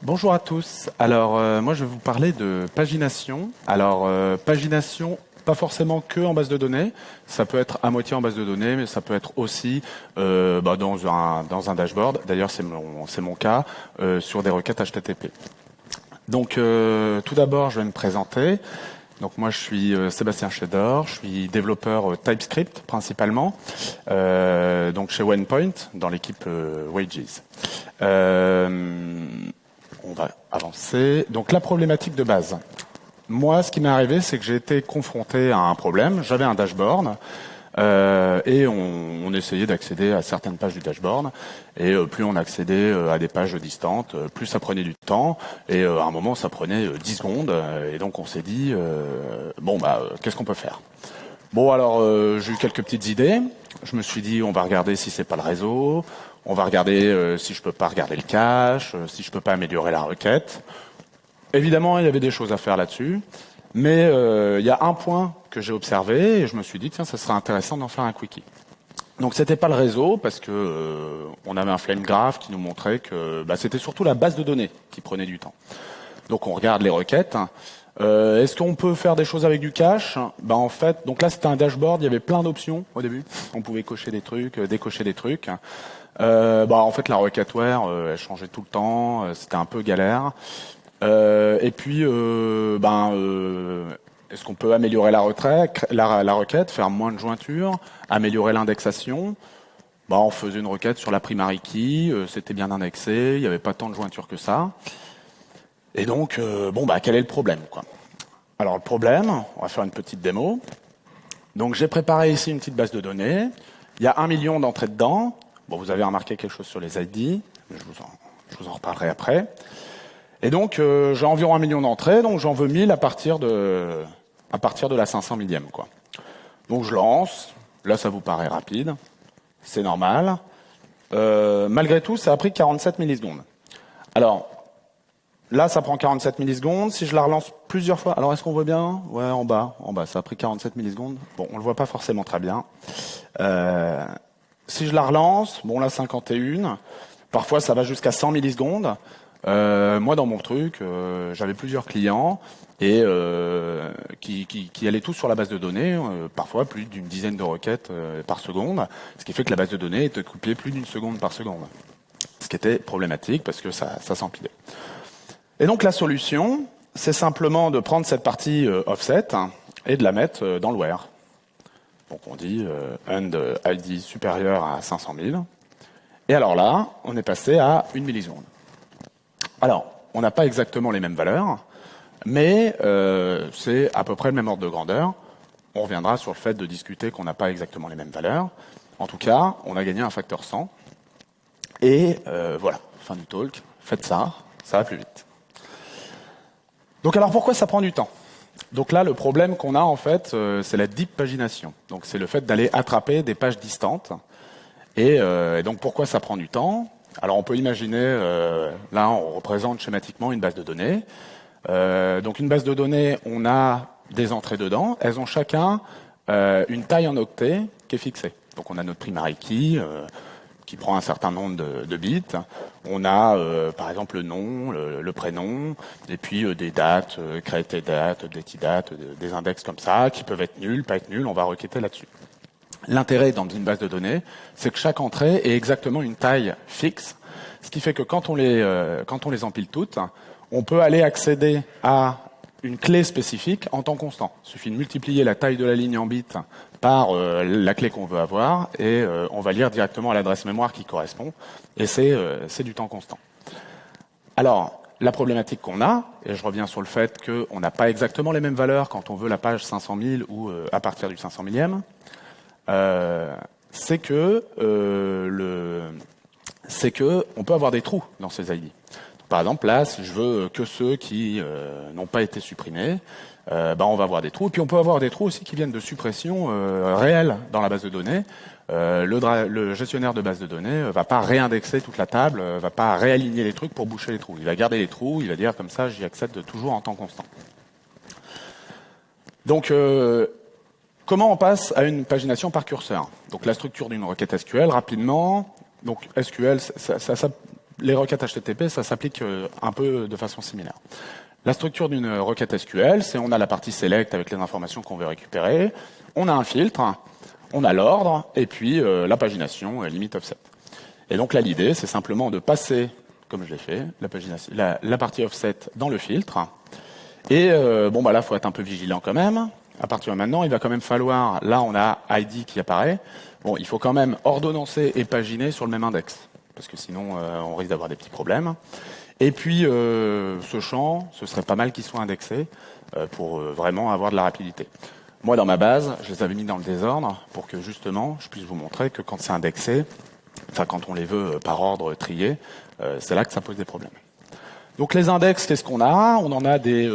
Bonjour à tous. Alors, moi, je vais vous parler de pagination. Alors, pagination, pas forcément que en base de données. Ça peut être à moitié en base de données, mais ça peut être aussi dans un dashboard. D'ailleurs, c'est mon cas sur des requêtes HTTP. Donc, tout d'abord, je vais me présenter. Donc moi je suis Sébastien Chédor, je suis développeur TypeScript principalement, donc chez OnePoint dans l'équipe Wages. On va avancer. Donc la problématique de base. Moi, ce qui m'est arrivé, c'est que j'ai été confronté à un problème. J'avais un dashboard et on essayait d'accéder à certaines pages du dashboard. Et plus on accédait à des pages distantes, plus ça prenait du temps. Et à un moment, ça prenait 10 secondes. Et donc on s'est dit, qu'est-ce qu'on peut faire? Bon, alors j'ai eu quelques petites idées. Je me suis dit, on va regarder si c'est pas le réseau. On va regarder si je peux pas regarder le cache, si je peux pas améliorer la requête. Évidemment, il y avait des choses à faire là-dessus, mais il y a un point que j'ai observé et je me suis dit tiens, ça serait intéressant d'en faire un quickie. Donc c'était pas le réseau parce que on avait un flame graph qui nous montrait que c'était surtout la base de données qui prenait du temps. Donc on regarde les requêtes. Est-ce qu'on peut faire des choses avec du cache? En fait, donc là c'était un dashboard, il y avait plein d'options au début. On pouvait cocher des trucs, décocher des trucs. En fait la requête where elle changeait tout le temps, c'était un peu galère. Est-ce qu'on peut améliorer la requête, faire moins de jointures, améliorer l'indexation? On faisait une requête sur la primary key, c'était bien indexé, il n'y avait pas tant de jointures que ça. Et donc, quel est le problème, quoi? Alors le problème, on va faire une petite démo. Donc j'ai préparé ici une petite base de données. Il y a 1 million d'entrées dedans. Bon, vous avez remarqué quelque chose sur les ID, je vous en reparlerai après. Et donc, j'ai environ 1 million d'entrées, donc j'en veux 1000 à partir de la 500 millième, quoi. Donc je lance, là ça vous paraît rapide, c'est normal. Malgré tout, ça a pris 47 millisecondes. Alors, là ça prend 47 millisecondes, si je la relance plusieurs fois, alors est-ce qu'on voit bien? Ouais, en bas, ça a pris 47 millisecondes. Bon, on le voit pas forcément très bien. Si je la relance, bon là 51, parfois ça va jusqu'à 100 millisecondes. Moi, dans mon truc, j'avais plusieurs clients et qui allaient tous sur la base de données, parfois plus d'une dizaine de requêtes par seconde, ce qui fait que la base de données était coupée plus d'une seconde par seconde, ce qui était problématique parce que ça s'empilait. Et donc la solution, c'est simplement de prendre cette partie offset et de la mettre dans le where. Donc on dit end ID supérieur à 500 000. Et alors là, on est passé à 1 milliseconde. Alors, on n'a pas exactement les mêmes valeurs, mais c'est à peu près le même ordre de grandeur. On reviendra sur le fait de discuter qu'on n'a pas exactement les mêmes valeurs. En tout cas, on a gagné un facteur 100. Et voilà, fin du talk. Faites ça, ça va plus vite. Donc alors, pourquoi ça prend du temps? Donc là, le problème qu'on a, en fait, c'est la deep pagination. Donc c'est le fait d'aller attraper des pages distantes. Et donc, pourquoi ça prend du temps? Alors on peut imaginer, là on représente schématiquement une base de données. Donc une base de données, on a des entrées dedans, elles ont chacun une taille en octets qui est fixée. Donc on a notre primary key qui prend un certain nombre de bits. On a par exemple le nom, le prénom, et puis des dates, created date, dated date, des index comme ça, qui peuvent être nuls, pas être nuls, on va requêter là-dessus. L'intérêt dans une base de données, c'est que chaque entrée est exactement une taille fixe, ce qui fait que quand on les empile toutes, on peut aller accéder à une clé spécifique en temps constant. Il suffit de multiplier la taille de la ligne en bits par la clé qu'on veut avoir et on va lire directement à l'adresse mémoire qui correspond et c'est du temps constant. Alors, la problématique qu'on a, et je reviens sur le fait qu'on n'a pas exactement les mêmes valeurs quand on veut la page 500 000 ou à partir du 500 millième, c'est que on peut avoir des trous dans ces ID. Par exemple, là, si je veux que ceux qui n'ont pas été supprimés, on va avoir des trous. Et puis on peut avoir des trous aussi qui viennent de suppression réelle dans la base de données. Le gestionnaire de base de données va pas réindexer toute la table, va pas réaligner les trucs pour boucher les trous. Il va garder les trous, il va dire comme ça, j'y accède toujours en temps constant. Donc comment on passe à une pagination par curseur? Donc la structure d'une requête SQL, rapidement. Donc SQL, les requêtes HTTP, ça s'applique un peu de façon similaire. La structure d'une requête SQL, c'est on a la partie select avec les informations qu'on veut récupérer, on a un filtre, on a l'ordre, et puis la pagination, limite offset. Et donc là, l'idée, c'est simplement de passer, comme je l'ai fait, la partie offset dans le filtre. Et bon, bah là, faut être un peu vigilant quand même. À partir de maintenant, il va quand même falloir, là, on a ID qui apparaît. Bon, il faut quand même ordonnancer et paginer sur le même index, parce que sinon, on risque d'avoir des petits problèmes. Et puis, ce champ, ce serait pas mal qu'il soit indexé pour vraiment avoir de la rapidité. Moi, dans ma base, je les avais mis dans le désordre pour que justement, je puisse vous montrer que quand c'est indexé, enfin quand on les veut par ordre trié, c'est là que ça pose des problèmes. Donc les index, qu'est-ce qu'on a? On en a des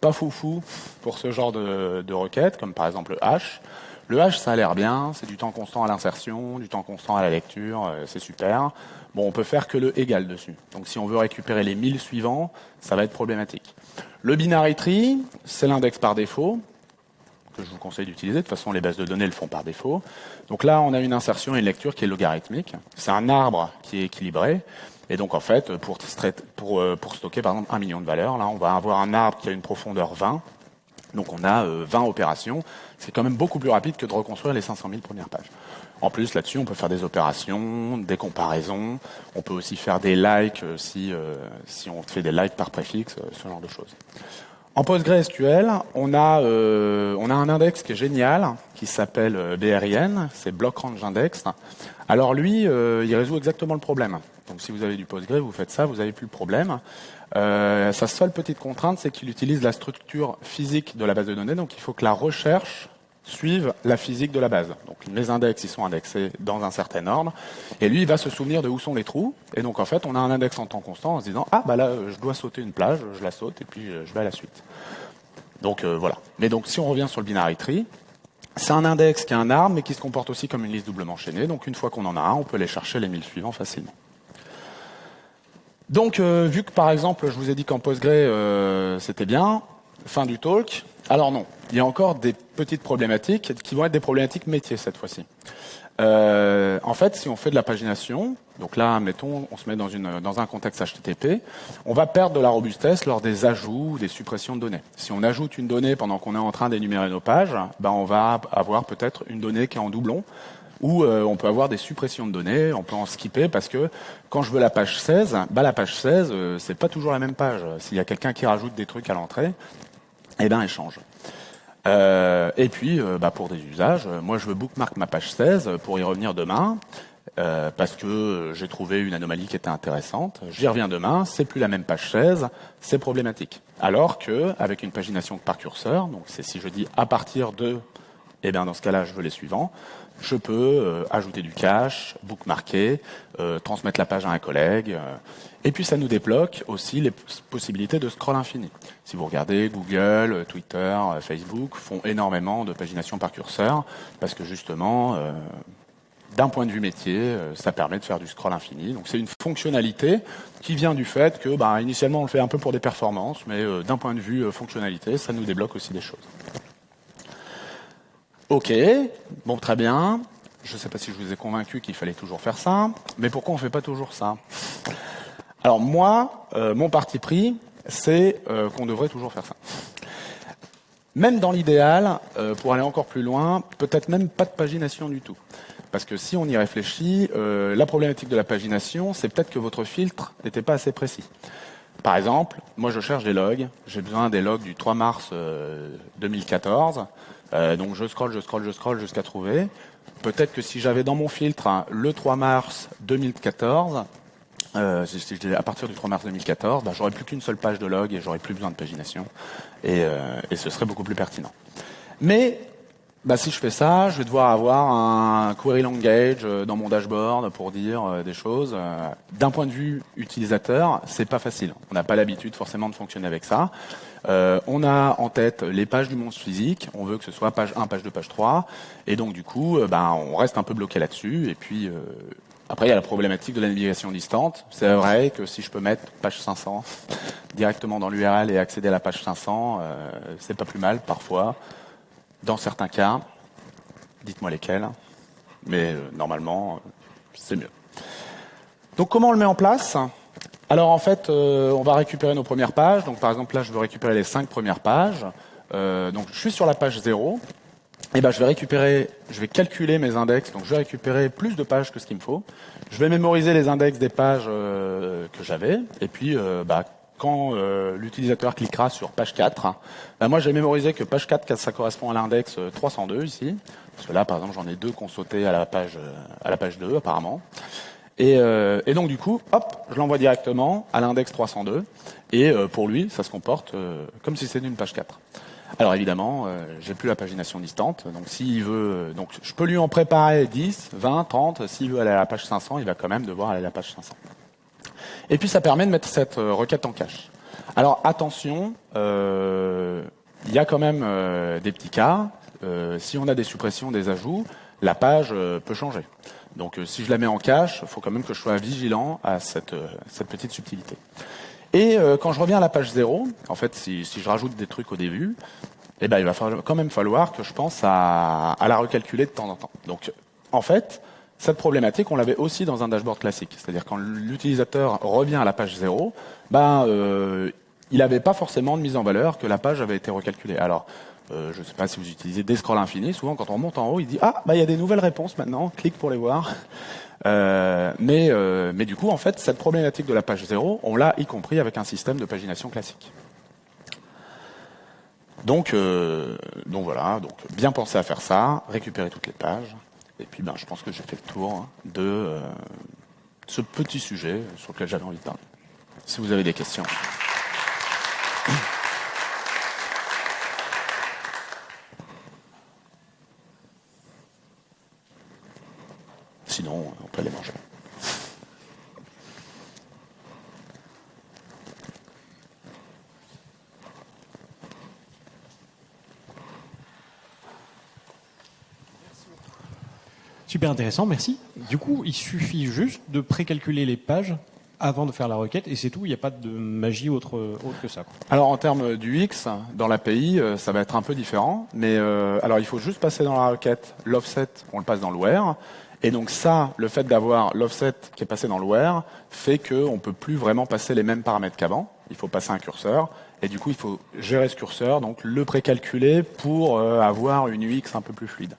pas foufou pour ce genre de requêtes, comme par exemple le hash. Le hash, ça a l'air bien, c'est du temps constant à l'insertion, du temps constant à la lecture, c'est super. Bon, on peut faire que le égal dessus. Donc si on veut récupérer les 1000 suivants, ça va être problématique. Le binary tree, c'est l'index par défaut, que je vous conseille d'utiliser. De toute façon, les bases de données le font par défaut. Donc là, on a une insertion et une lecture qui est logarithmique. C'est un arbre qui est équilibré. Et donc, en fait, pour stocker, par exemple, 1 million de valeurs, là, on va avoir un arbre qui a une profondeur 20. Donc, on a 20 opérations. C'est quand même beaucoup plus rapide que de reconstruire les 500 000 premières pages. En plus, là-dessus, on peut faire des opérations, des comparaisons. On peut aussi faire des likes si on fait des likes par préfixe, ce genre de choses. En PostgreSQL, on a un index qui est génial, qui s'appelle BRIN, c'est Block Range Index. Alors lui, il résout exactement le problème. Donc si vous avez du Postgre, vous faites ça, vous n'avez plus le problème. Sa seule petite contrainte, c'est qu'il utilise la structure physique de la base de données, donc il faut que la recherche suive la physique de la base. Donc mes index, ils sont indexés dans un certain ordre, et lui, il va se souvenir de où sont les trous, et donc en fait, on a un index en temps constant en se disant « Ah, bah là, je dois sauter une plage, je la saute, et puis je vais à la suite. » Donc voilà. Mais donc si on revient sur le binary tree, c'est un index qui a un arbre, mais qui se comporte aussi comme une liste doublement chaînée, donc une fois qu'on en a un, on peut aller chercher les 1000 suivants facilement. Donc, vu que par exemple, je vous ai dit qu'en Postgre, c'était bien, fin du talk. Alors non, il y a encore des petites problématiques qui vont être des problématiques métiers cette fois-ci. En fait, si on fait de la pagination, donc là, mettons, on se met dans un contexte HTTP, on va perdre de la robustesse lors des ajouts ou des suppressions de données. Si on ajoute une donnée pendant qu'on est en train d'énumérer nos pages, ben on va avoir peut-être une donnée qui est en doublon, ou on peut avoir des suppressions de données, on peut en skipper parce que quand je veux la page 16, bah la page 16, c'est pas toujours la même page. S'il y a quelqu'un qui rajoute des trucs à l'entrée, eh ben elle change. Et puis, pour des usages, moi je veux bookmark ma page 16 pour y revenir demain, parce que j'ai trouvé une anomalie qui était intéressante. J'y reviens demain, c'est plus la même page 16, c'est problématique. Alors que avec une pagination par curseur, donc c'est si je dis à partir de, eh bien dans ce cas-là, je veux les suivants. Je peux ajouter du cache, bookmarker, transmettre la page à un collègue. Et puis ça nous débloque aussi les possibilités de scroll infini. Si vous regardez, Google, Twitter, Facebook font énormément de pagination par curseur parce que justement, d'un point de vue métier, ça permet de faire du scroll infini. Donc c'est une fonctionnalité qui vient du fait que initialement on le fait un peu pour des performances, mais d'un point de vue fonctionnalité, ça nous débloque aussi des choses. Ok, bon, très bien. Je ne sais pas si je vous ai convaincu qu'il fallait toujours faire ça, mais pourquoi on ne fait pas toujours ça? Alors moi, mon parti pris, c'est qu'on devrait toujours faire ça. Même dans l'idéal, pour aller encore plus loin, peut-être même pas de pagination du tout. Parce que si on y réfléchit, la problématique de la pagination, c'est peut-être que votre filtre n'était pas assez précis. Par exemple, moi je cherche des logs, j'ai besoin des logs du 3 mars 2014, donc je scrolle jusqu'à trouver. Peut-être que si j'avais dans mon filtre le 3 mars 2014, à partir du 3 mars 2014, j'aurais plus qu'une seule page de log et j'aurais plus besoin de pagination, et ce serait beaucoup plus pertinent. Mais si je fais ça, je vais devoir avoir un query language dans mon dashboard pour dire des choses. D'un point de vue utilisateur, c'est pas facile. On n'a pas l'habitude forcément de fonctionner avec ça. On a en tête les pages du monstre physique. On veut que ce soit page 1, page 2, page 3. Et donc du coup, on reste un peu bloqué là-dessus. Et puis après, il y a la problématique de la navigation distante. C'est vrai que si je peux mettre page 500 directement dans l'URL et accéder à la page 500, c'est pas plus mal parfois. Dans certains cas, dites-moi lesquels, mais normalement, c'est mieux. Donc comment on le met en place? Alors en fait, on va récupérer nos premières pages. Donc par exemple là, je veux récupérer les 5 premières pages. Donc je suis sur la page 0. Et ben je vais calculer mes index. Donc je vais récupérer plus de pages que ce qu'il me faut. Je vais mémoriser les index des pages que j'avais. Et puis quand l'utilisateur cliquera sur page 4, moi j'ai mémorisé que page 4, ça correspond à l'index 302 ici. Parce que là, par exemple, j'en ai 2 qui ont sauté à la page 2 apparemment. Et donc du coup, hop, je l'envoie directement à l'index 302. Et pour lui, ça se comporte comme si c'était une page 4. Alors évidemment, j'ai plus la pagination distante. Donc s'il veut, donc je peux lui en préparer 10, 20, 30. S'il veut aller à la page 500, il va quand même devoir aller à la page 500. Et puis ça permet de mettre cette requête en cache. Alors attention, il y a quand même des petits cas. Si on a des suppressions, des ajouts, la page peut changer. Donc si je la mets en cache, il faut quand même que je sois vigilant à cette petite subtilité. Et quand je reviens à la page 0, en fait, si je rajoute des trucs au début, eh ben, il va quand même falloir que je pense à la recalculer de temps en temps. Donc, en fait, cette problématique, on l'avait aussi dans un dashboard classique. C'est-à-dire quand l'utilisateur revient à la page 0, il n'avait pas forcément de mise en valeur que la page avait été recalculée. Alors, je ne sais pas si vous utilisez des scrolls infinis. Souvent, quand on monte en haut, il dit « Ah, il y a des nouvelles réponses maintenant, clique pour les voir ». Mais du coup, en fait, cette problématique de la page 0, on l'a y compris avec un système de pagination classique. Donc voilà, donc bien penser à faire ça, récupérer toutes les pages, et puis je pense que j'ai fait le tour de ce petit sujet sur lequel j'avais envie de parler. Si vous avez des questions. Sinon, on peut aller manger. Super intéressant, merci. Du coup, il suffit juste de précalculer les pages avant de faire la requête et c'est tout, il n'y a pas de magie autre que ça, quoi. Alors en termes d'UX, dans l'API, ça va être un peu différent, mais alors il faut juste passer dans la requête l'offset, on le passe dans le where, et donc ça, le fait d'avoir l'offset qui est passé dans le where, fait qu'on ne peut plus vraiment passer les mêmes paramètres qu'avant, il faut passer un curseur, et du coup il faut gérer ce curseur, donc le précalculer pour avoir une UX un peu plus fluide.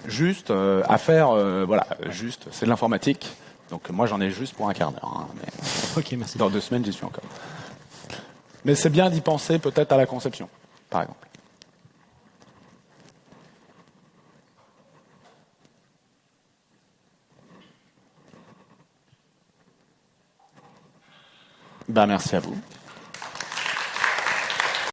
Juste à faire, voilà, juste, c'est de l'informatique. Donc moi j'en ai juste pour un quart d'heure. Hein, mais Ok, merci. dans 2 semaines j'y suis encore. Mais c'est bien d'y penser peut-être à la conception, par exemple. Merci à vous.